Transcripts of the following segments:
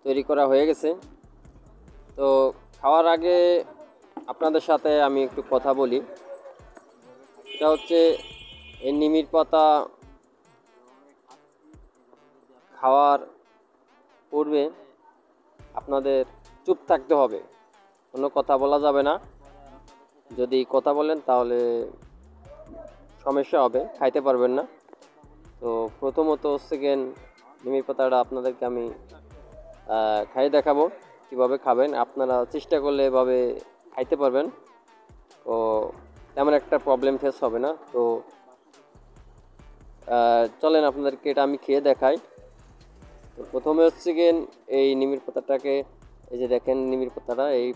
তৈরি করা হয়ে গেছে। তো খাওয়ার আগে আপনাদের সাথে আমি একটু কথা বলি। এটা হচ্ছে এই নিমির পাতা খাওয়ার পূর্বে আপনাদের চুপ থাকতে হবে, কোনো কথা বলা যাবে না। যদি কথা বলেন তাহলে সমস্যা হবে, খাইতে পারবেন না। তো প্রথমত হচ্ছে নিমির পাতাটা আপনাদেরকে আমি খাইয়ে দেখাবো কীভাবে খাবেন। আপনারা চেষ্টা করলে এভাবে খাইতে পারবেন, তো তেমন একটা প্রবলেম ফেস হবে না। তো চলেন আপনাদেরকে এটা আমি খেয়ে দেখাই। তো প্রথমে হচ্ছে এই নিমির পাতাটাকে, এই যে দেখেন নিমির পাতাটা, এই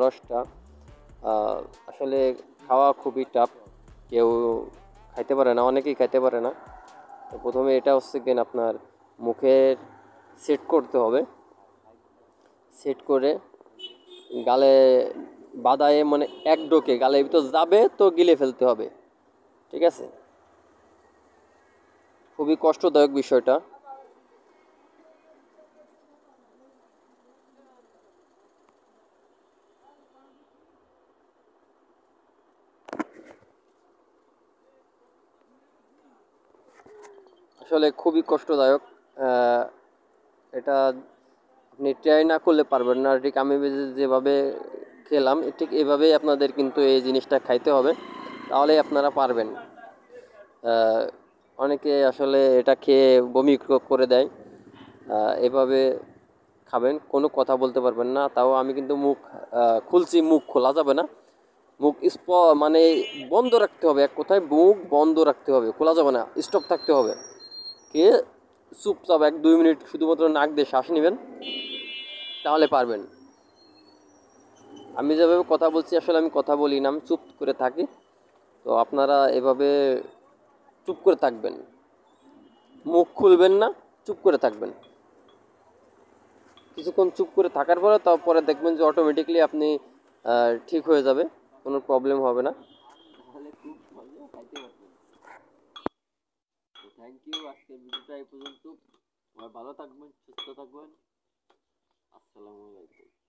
রসটা আসলে খাওয়া খুবই টাফ, কেউ খাইতে পারে না, অনেকেই খাইতে পারে না। তো প্রথমে এটা হচ্ছে আপনার মুখের সেট করতে হবে, সেট করে গালে বাদায়ে মানে এক ডোকে গালের ভিতর যাবে তো গিলে ফেলতে হবে, ঠিক আছে? খুবই কষ্টদায়ক বিষয়টা। আসলে খুবই কষ্টদায়ক। এটা আপনি ট্রাই না করলে পারবেন না। ঠিক আমি যেভাবে খেলাম ঠিক এভাবেই আপনাদের কিন্তু এই জিনিসটা খাইতে হবে, তাহলেই আপনারা পারবেন। অনেকে আসলে এটা খেয়ে বমি করে দেয়। এভাবে খাবেন, কোনো কথা বলতে পারবেন না। তাও আমি কিন্তু মুখ খুলছি, মুখ খোলা যাবে না, মুখ মানে বন্ধ রাখতে হবে। এক কথায় মুখ বন্ধ রাখতে হবে, খোলা যাবে না, স্টপ থাকতে হবে। কে চুপচাপ 1-2 মিনিট শুধুমাত্র নাক দিয়ে শ্বাস নেবেন, তাহলে পারবেন। আমি যেভাবে কথা বলছি আসলে আমি কথা বলি না, আমি চুপ করে থাকি। তো আপনারা এভাবে চুপ করে থাকবেন, মুখ খুলবেন না, চুপ করে থাকবেন। কিছুক্ষণ চুপ করে থাকার পরে তারপরে দেখবেন যে অটোমেটিকলি আপনি ঠিক হয়ে যাবে, কোনো প্রবলেম হবে না। তাহলে খুব ভালো খাইতে পারবেন। তো থ্যাংক ইউ, আজকের ভিডিওটা এই পর্যন্ত। সবাই ভালো থাকবেন, সুস্থ থাকবেন। আসসালামু আলাইকুম।